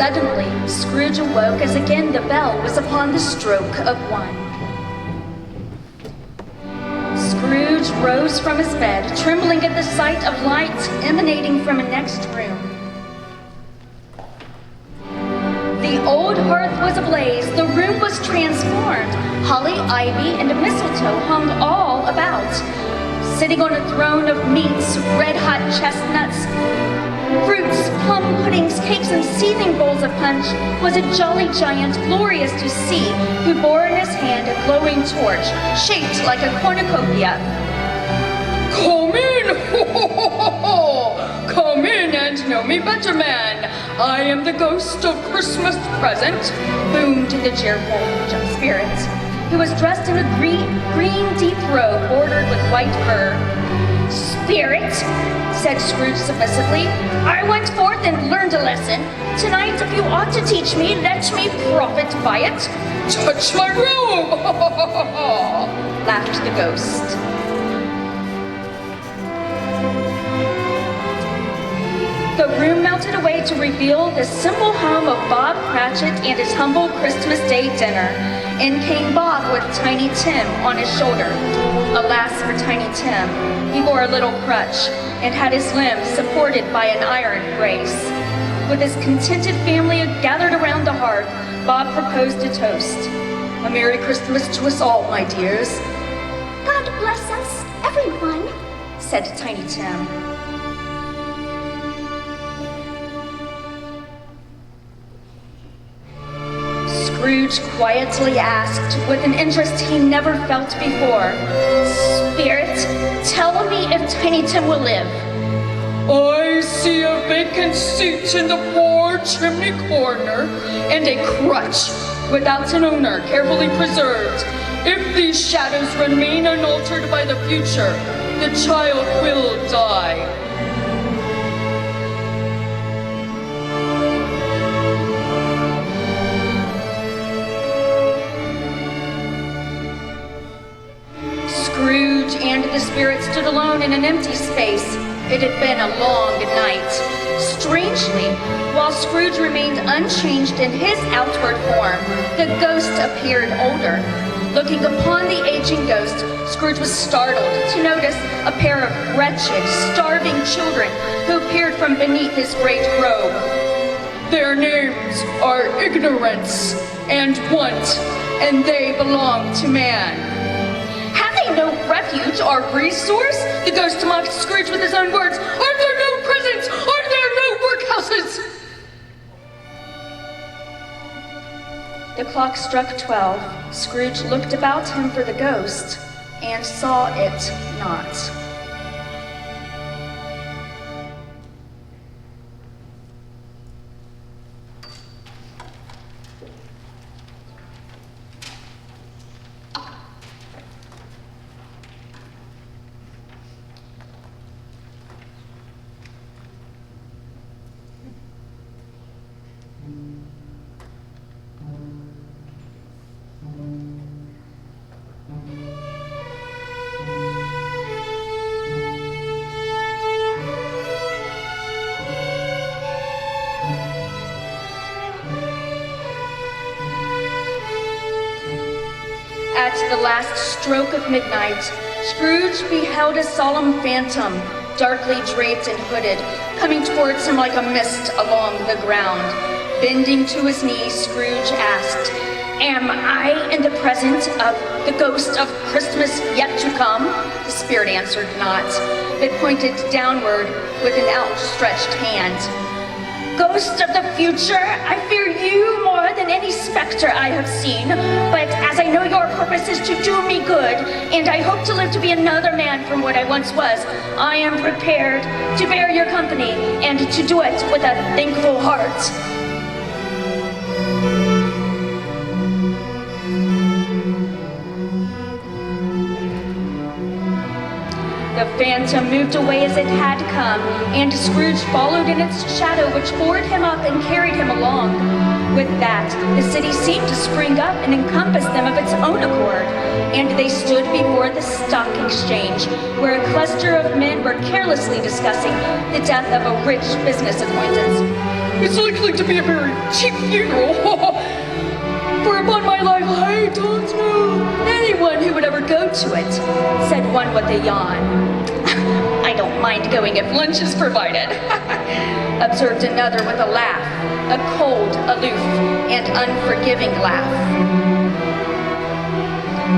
Suddenly, Scrooge awoke as again the bell was upon the stroke of 1. Scrooge rose from his bed, trembling at the sight of light emanating from a next room. The old hearth was ablaze, the room was transformed. Holly, ivy, and mistletoe hung all about. Sitting on a throne of meats, red-hot chestnuts, fruits, plum puddings, cakes, and seething bowls of punch was a jolly giant glorious to see, who bore in his hand a glowing torch, shaped like a cornucopia. Come in! Ho, ho, ho, ho, ho. Come in and know me better, man. I am the ghost of Christmas present, boomed the cheerful spirit, who was dressed in a green deep robe bordered with white fur. Spirit, said Scrooge submissively, I went forth and learned a lesson. Tonight, if you ought to teach me, let me profit by it. Touch my robe! laughed the ghost. The room melted away to reveal the simple home of Bob Cratchit and his humble Christmas Day dinner. In came Bob with Tiny Tim on his shoulder. Alas for Tiny Tim, he bore a little crutch and had his limbs supported by an iron brace. With his contented family gathered around the hearth, Bob proposed a toast. A Merry Christmas to us all, my dears. God bless us, everyone, said Tiny Tim. Scrooge quietly asked, with an interest he never felt before, Spirit, tell me if Tiny Tim will live. I see a vacant seat in the fore chimney corner, and a crutch without an owner, carefully preserved. If these shadows remain unaltered by the future, the child will die. Scrooge and the spirit stood alone in an empty space. It had been a long night. Strangely, while Scrooge remained unchanged in his outward form, the ghost appeared older. Looking upon the aging ghost, Scrooge was startled to notice a pair of wretched, starving children who appeared from beneath his great robe. Their names are Ignorance and Want, and they belong to man. No refuge or resource? The ghost mocked Scrooge with his own words. Are there no prisons? Are there no workhouses? The clock struck 12. Scrooge looked about him for the ghost and saw it not. At the last stroke of midnight, Scrooge beheld a solemn phantom, darkly draped and hooded, coming towards him like a mist along the ground. Bending to his knees, Scrooge asked, Am I in the presence of the ghost of Christmas yet to come? The spirit answered not, but pointed downward with an outstretched hand. Ghost of the future, I fear you more than any specter I have seen, but as I know your purpose is to do me good, and I hope to live to be another man from what I once was, I am prepared to bear your company and to do it with a thankful heart. The phantom moved away as it had come, and Scrooge followed in its shadow, which bore him up and carried him along. With that, the city seemed to spring up and encompass them of its own accord, and they stood before the stock exchange, where a cluster of men were carelessly discussing the death of a rich business acquaintance. it's likely to be a very cheap funeral. For upon my life, I don't know anyone who would ever go to it, said one with a yawn. I don't mind going if lunch is provided, observed another with a laugh, a cold, aloof, and unforgiving laugh.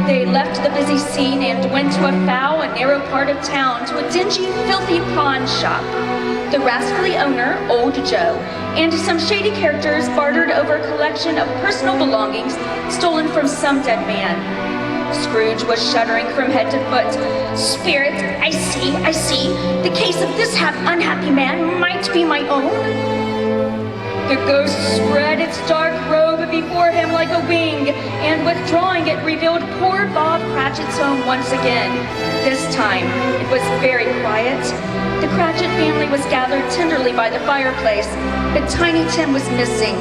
They left the busy scene and went to a foul and narrow part of town, to a dingy, filthy pawn shop. The rascally owner, Old Joe, and some shady characters bartered over a collection of personal belongings stolen from some dead man. Scrooge was shuddering from head to foot. Spirit, I see. The case of this unhappy man might be my own. The ghost spread its dark robe before him like a wing, and withdrawing it revealed poor Bob Cratchit's home once again. This time, it was very quiet. The Cratchit family was gathered tenderly by the fireplace, but Tiny Tim was missing,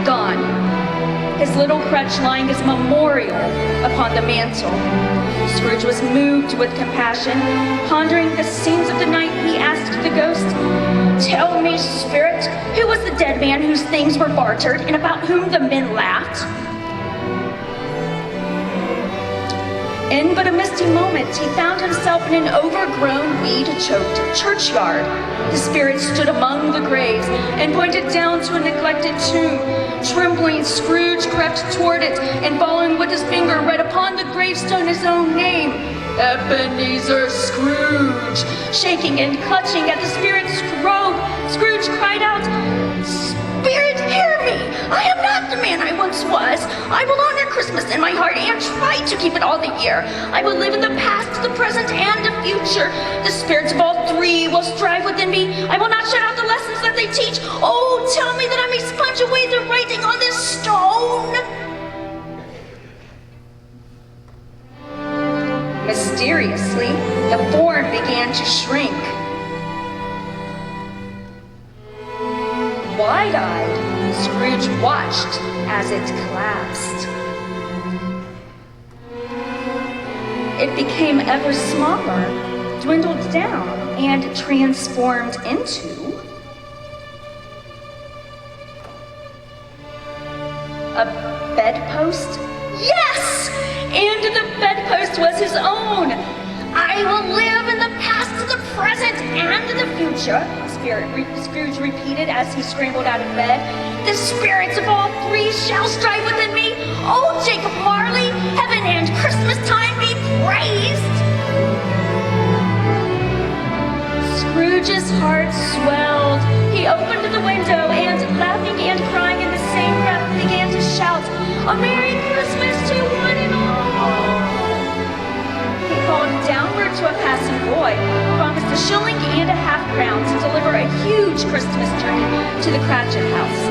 gone. His little crutch lying as a memorial upon the mantel. Scrooge was moved with compassion. Pondering the scenes of the night, he asked the ghost, "Tell me, spirit, who was the dead man whose things were bartered, and about whom the men laughed?" In but a misty moment, he found himself in an overgrown, weed-choked churchyard. The spirit stood among the graves and pointed down to a neglected tomb. Trembling, Scrooge crept toward it, and following with his finger, read upon the gravestone his own name, Ebenezer Scrooge. Shaking and clutching at the spirit's robe, Scrooge cried out, "Spirit, hear me! I am not the man I once was. I will honor Christmas in my heart and try to keep it all the year. I will live in the past, the present, and the future. The spirits of all three will strive within me. I will not shut out the lessons that they teach. Oh, tell me that I may sponge away the writing on this stone." Mysteriously, the form began to shrink. Wide-eyed, Scrooge watched as it collapsed. It became ever smaller, dwindled down, and transformed into a bedpost. Yes! And the bedpost was his own. "I will live in the past, the present, and the future," Scrooge repeated as he scrambled out of bed. "The spirits of all three shall strive within me. Oh, Jacob Marley, heaven and Christmas time be praised!" Scrooge's heart swelled. He opened the window and, laughing and crying in the same breath, began to shout, "A Merry Christmas to one and all!" He called downward to a passing boy, promised a shilling and a half-crown to deliver a huge Christmas turkey to the Cratchit house.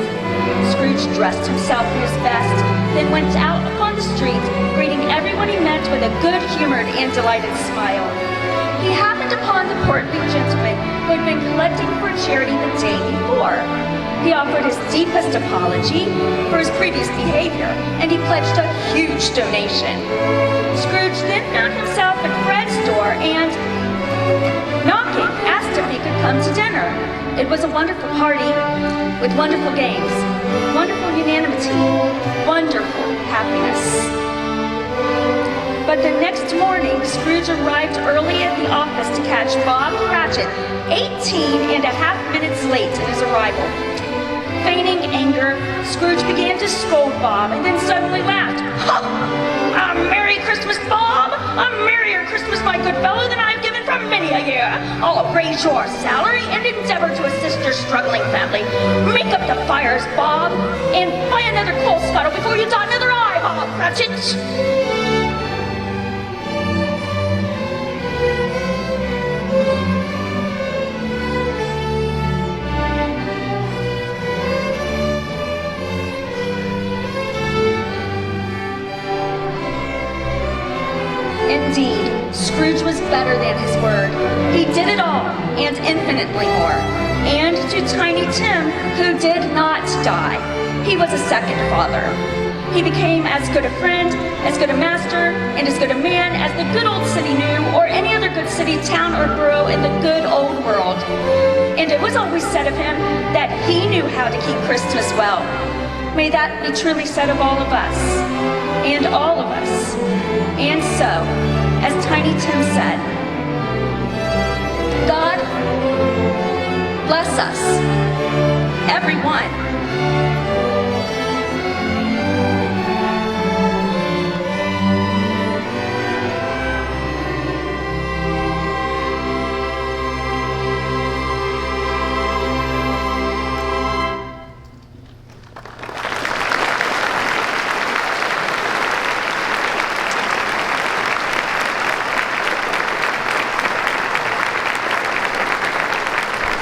Scrooge dressed himself in his best, then went out upon the street, greeting everyone he met with a good-humored and delighted smile. He happened upon the portly gentleman who had been collecting for charity the day before. He offered his deepest apology for his previous behavior, and he pledged a huge donation. Scrooge then found himself at Fred's door and, knocking, asked if he could come to dinner. It was a wonderful party with wonderful games, wonderful unanimity, wonderful happiness. But the next morning, Scrooge arrived early at the office to catch Bob Cratchit 18.5 minutes late in his arrival. Feigning anger, Scrooge began to scold Bob and then suddenly laughed. "Ha! A Merry Christmas, Bob! A merrier Christmas, my good fellow, than I've given for many a year. I'll raise your salary and endeavor to assist your struggling family. Make up the fires, Bob, and buy another coal scuttle before you dot another I, Bob Cratchit." Indeed, Scrooge was better than his word. He did it all, and infinitely more. And to Tiny Tim, who did not die, he was a second father. He became as good a friend, as good a master, and as good a man as the good old city knew, or any other good city, town, or borough in the good old world. And it was a always said of him that he knew how to keep Christmas well. May that be truly said of all of us, and all of us. And so, as Tiny Tim said, God bless us, everyone.